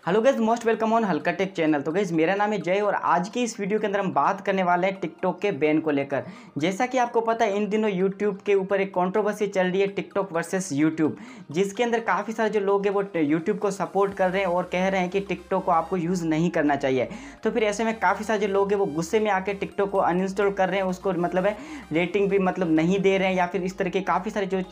Hello guys, most welcome on हल्का take channel. तो guys मेरा नाम है जय और आज की इस वीडियो के अंदर हम बात करने वाले हैं टिकटॉक के बैन को लेकर। जैसा कि आपको पता है इन दिनों यूट्यूब के ऊपर एक कंट्रोवर्सी चल रही है, टिकटॉक वर्सेस यूट्यूब, जिसके अंदर काफ़ी सारे जो लोग हैं वो यूट्यूब को सपोर्ट कर रहे हैं और कह रहे हैं कि टिकटॉक को आपको यूज़ नहीं करना चाहिए। तो फिर ऐसे में काफ़ी सारे जो लोग हैं वो गुस्से में आकर टिकटॉक को अनइंस्टॉल कर रहे हैं, उसको मतलब है रेटिंग भी मतलब नहीं दे रहे हैं या फिर इस तरह की काफ़ी सारी जो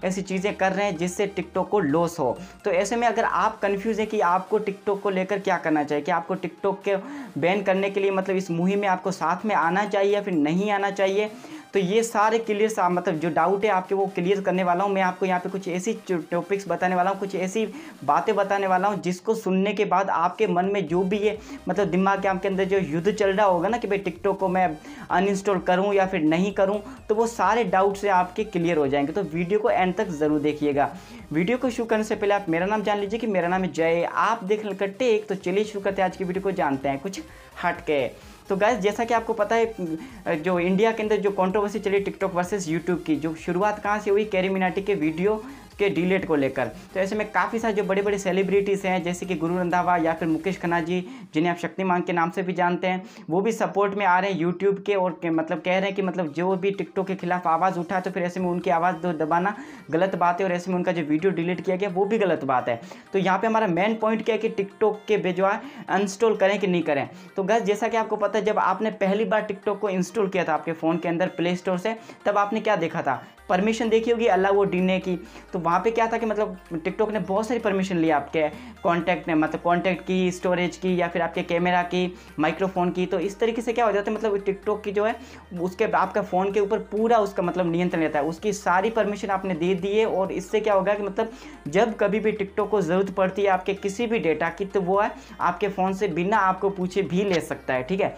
ऐसी चीज़ें कर रहे हैं जिससे टिकटॉक को लॉस हो। तो ऐसे में अगर आप कन्फ्यूज़ है कि आपको टिकटॉक को लेकर क्या करना चाहिए, कि आपको टिकटॉक के बैन करने के लिए मतलब इस मुहिम में आपको साथ में आना चाहिए या फिर नहीं आना चाहिए, तो ये सारे क्लियर मतलब जो डाउट है आपके वो क्लियर करने वाला हूँ। मैं आपको यहाँ पे कुछ ऐसी टॉपिक्स बताने वाला हूँ, कुछ ऐसी बातें बताने वाला हूँ जिसको सुनने के बाद आपके मन में जो भी ये मतलब दिमाग के आपके अंदर जो युद्ध चल रहा होगा ना कि भाई टिकटॉक को मैं अनइंस्टॉल करूँ या फिर नहीं करूँ, तो वो सारे डाउट से आपके क्लियर हो जाएंगे। तो वीडियो को एंड तक ज़रूर देखिएगा। वीडियो को शुरू करने से पहले आप मेरा नाम जान लीजिए कि मेरा नाम है जय, आप देख रहे टेक। तो चलिए शुरू करते हैं आज की वीडियो को, जानते हैं कुछ हट के। तो गाइस जैसा कि आपको पता है जो इंडिया के अंदर जो कंट्रोवर्सी चली टिकटॉक वर्सेस यूट्यूब की, जो शुरुआत कहाँ से हुई, कैरी मिनाटी के वीडियो के डिलीट को लेकर। तो ऐसे में काफ़ी सारे जो बड़े बड़े सेलिब्रिटीज़ हैं जैसे कि गुरु रंधावा या फिर मुकेश खन्ना जी, जिन्हें आप शक्तिमान के नाम से भी जानते हैं, वो भी सपोर्ट में आ रहे हैं यूट्यूब के और मतलब कह रहे हैं कि मतलब जो भी टिकटॉक के खिलाफ आवाज़ उठा तो फिर ऐसे में उनकी आवाज़ दबाना गलत बात है और ऐसे में उनका जो वीडियो डिलीट किया गया वो भी गलत बात है। तो यहाँ पर हमारा मेन पॉइंट क्या है कि टिकटॉक के जो है अनइंस्टॉल करें कि नहीं करें। तो गाइस जैसा कि आपको पता है जब आपने पहली बार टिकटॉक को इंस्टॉल किया था आपके फ़ोन के अंदर प्ले स्टोर से, तब आपने क्या देखा था, परमिशन देखी होगी अलाउ और डिने की। तो वहाँ पे क्या था कि मतलब टिकटॉक ने बहुत सारी परमिशन ली आपके कॉन्टैक्ट ने, मतलब कॉन्टैक्ट की, स्टोरेज की या फिर आपके कैमरा की, माइक्रोफोन की। तो इस तरीके से क्या हो जाता है मतलब टिकटॉक की जो है उसके आपका फ़ोन के ऊपर पूरा उसका मतलब नियंत्रण रहता है, उसकी सारी परमिशन आपने दे दी है। और इससे क्या होगा कि मतलब जब कभी भी टिकटॉक को ज़रूरत पड़ती है आपके किसी भी डेटा की, तो वो है आपके फ़ोन से बिना आपको पूछे भी ले सकता है, ठीक है।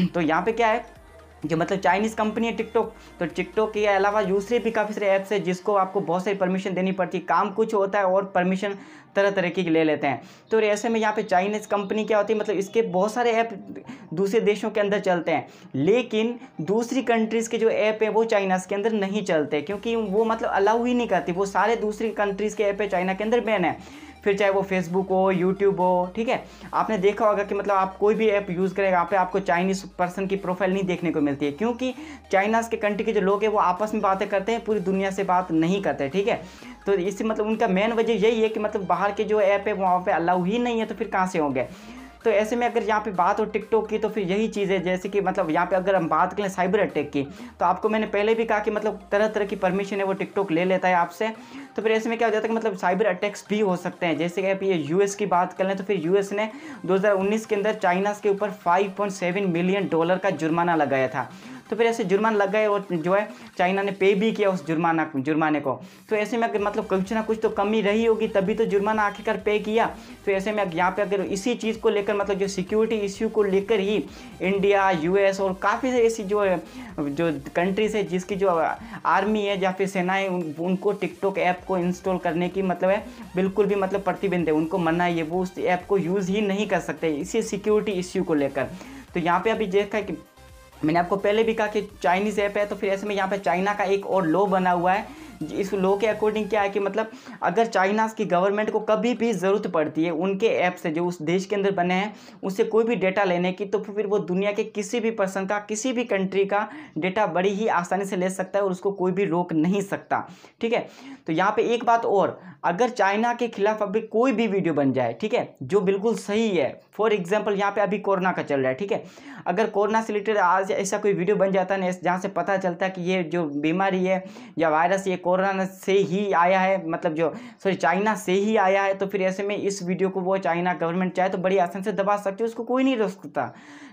तो यहाँ पर क्या है, जो मतलब चाइनीज़ कंपनी है टिकटॉक, तो टिकटॉक के अलावा दूसरे भी काफ़ी सारे ऐप्स है जिसको आपको बहुत सारी परमिशन देनी पड़ती है। काम कुछ होता है और परमिशन तरह तरह की ले लेते हैं। तो ऐसे में यहाँ पे चाइनीज़ कंपनी क्या होती है, मतलब इसके बहुत सारे ऐप दूसरे देशों के अंदर चलते हैं, लेकिन दूसरी कंट्रीज़ के जो ऐप है वो चाइनाज़ के अंदर नहीं चलते, क्योंकि वो मतलब अलाउ ही नहीं करती। वो सारे दूसरी कंट्रीज़ के ऐप है चाइना के अंदर बैन है, फिर चाहे वो फेसबुक हो, यूट्यूब हो, ठीक है। आपने देखा होगा कि मतलब आप कोई भी ऐप यूज़ करेगा यहाँ पे आपको चाइनीज़ पर्सन की प्रोफाइल नहीं देखने को मिलती है, क्योंकि चाइनाज़ के कंट्री के जो लोग हैं वो आपस में बातें करते हैं, पूरी दुनिया से बात नहीं करते, ठीक है। तो इससे मतलब उनका मेन वजह यही है कि मतलब बाहर के जो ऐप है वहाँ पे अलाउ ही नहीं है, तो फिर कहाँ से होंगे। तो ऐसे में अगर यहाँ पे बात हो टिकटॉक की, तो फिर यही चीज़ है जैसे कि मतलब यहाँ पे अगर हम बात करें साइबर अटैक की, तो आपको मैंने पहले भी कहा कि मतलब तरह तरह की परमिशन है वो टिकटॉक ले लेता है आपसे। तो फिर ऐसे में क्या हो जाता है कि मतलब साइबर अटैक्स भी हो सकते हैं। जैसे कि आप ये यूएस की बात कर लें, तो फिर यूएस ने 2019 के अंदर चाइना के ऊपर $5.7 मिलियन का जुर्माना लगाया था। तो फिर ऐसे जुर्माना लग गए और जो है चाइना ने पे भी किया उस जुर्माने को। तो ऐसे में अगर मतलब कुछ ना कुछ तो कमी रही होगी तभी तो जुर्माना आखिरकार पे किया। तो ऐसे में यहाँ पे अगर इसी चीज़ को लेकर मतलब जो सिक्योरिटी इश्यू को लेकर ही इंडिया, यूएस और काफ़ी ऐसी जो कंट्रीज है जिसकी जो आर्मी है या फिर सेनाएं उनको टिकटॉक ऐप को इंस्टॉल करने की मतलब है बिल्कुल भी मतलब प्रतिबंध है, उनको मना है, वो उस ऐप को यूज़ ही नहीं कर सकते इसी सिक्योरिटी इश्यू को लेकर। तो यहाँ पे अभी देखा है कि मैंने आपको पहले भी कहा कि चाइनीज़ ऐप है, तो फिर ऐसे में यहाँ पे चाइना का एक और लॉ बना हुआ है। इस लॉ के अकॉर्डिंग क्या है कि मतलब अगर चाइना की गवर्नमेंट को कभी भी ज़रूरत पड़ती है उनके ऐप से जो उस देश के अंदर बने हैं उससे कोई भी डेटा लेने की, तो फिर वो दुनिया के किसी भी पर्सन का, किसी भी कंट्री का डेटा बड़ी ही आसानी से ले सकता है और उसको कोई भी रोक नहीं सकता, ठीक है। तो यहाँ पे एक बात और, अगर चाइना के खिलाफ अभी कोई भी वीडियो बन जाए, ठीक है, जो बिल्कुल सही है, फॉर एग्जाम्पल यहाँ पे अभी कोरोना का चल रहा है, ठीक है, अगर कोरोना से रिलेटेड आज ऐसा कोई वीडियो बन जाता है जहाँ से पता चलता है कि ये जो बीमारी है या वायरस ये कोरोना से ही आया है, मतलब जो चाइना से ही आया है, तो फिर ऐसे में इस वीडियो को वो चाइना गवर्नमेंट चाहे तो बड़ी आसानी से दबा सकती है, उसको कोई नहीं रोक सकता।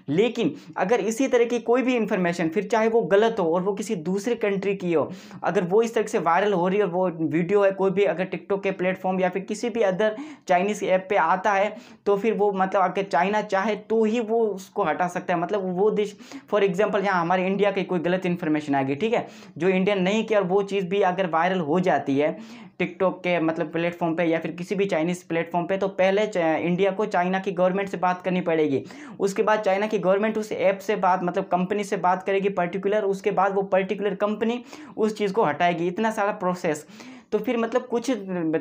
लेकिन अगर इसी तरह की कोई भी इन्फॉर्मेशन, फिर चाहे वो गलत हो और वो किसी दूसरे कंट्री की हो, अगर वो इस तरह से वायरल हो रही है और वो वीडियो है कोई भी अगर टिकटॉक के प्लेटफॉर्म या फिर किसी भी अदर चाइनीज़ ऐप पे आता है, तो फिर वो मतलब अगर चाइना चाहे तो ही वो उसको हटा सकता है। मतलब वो देश, फॉर एग्जांपल यहाँ हमारे इंडिया की कोई गलत इन्फॉर्मेशन आ गई, ठीक है, जो इंडियन नहीं किया, और वो चीज़ भी अगर वायरल हो जाती है टिकटॉक के मतलब प्लेटफॉर्म पे या फिर किसी भी चाइनीज़ प्लेटफॉर्म पे, तो पहले इंडिया को चाइना की गवर्नमेंट से बात करनी पड़ेगी, उसके बाद चाइना की गवर्नमेंट उस ऐप से बात मतलब कंपनी से बात करेगी पर्टिकुलर, उसके बाद वो पर्टिकुलर कंपनी उस चीज़ को हटाएगी, इतना सारा प्रोसेस। तो फिर मतलब कुछ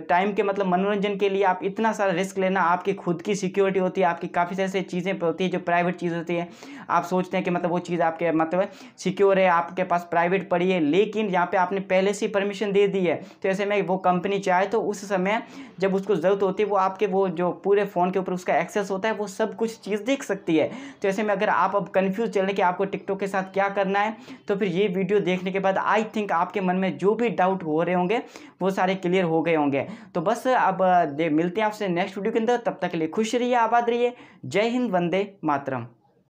टाइम के मतलब मनोरंजन के लिए आप इतना सारा रिस्क लेना, आपकी खुद की सिक्योरिटी होती है, आपकी काफ़ी सारी चीज़ें होती है जो प्राइवेट चीज़ होती है। आप सोचते हैं कि मतलब वो चीज़ आपके मतलब सिक्योर है, आपके पास प्राइवेट पड़ी है, लेकिन यहाँ पे आपने पहले से परमिशन दे दी है। तो ऐसे में वो कंपनी चाहे तो उस समय जब उसको ज़रूरत होती है वो आपके वो जो पूरे फ़ोन के ऊपर उसका एक्सेस होता है वो सब कुछ चीज़ देख सकती है। तो ऐसे में अगर आप अब कन्फ्यूज़ चल रहे कि आपको टिकटॉक के साथ क्या करना है, तो फिर ये वीडियो देखने के बाद आई थिंक आपके मन में जो भी डाउट हो रहे होंगे वो सारे क्लियर हो गए होंगे। तो बस अब मिलते हैं आपसे नेक्स्ट वीडियो के अंदर, तब तक के लिए खुश रहिए, आबाद रहिए। जय हिंद, वंदे मातरम।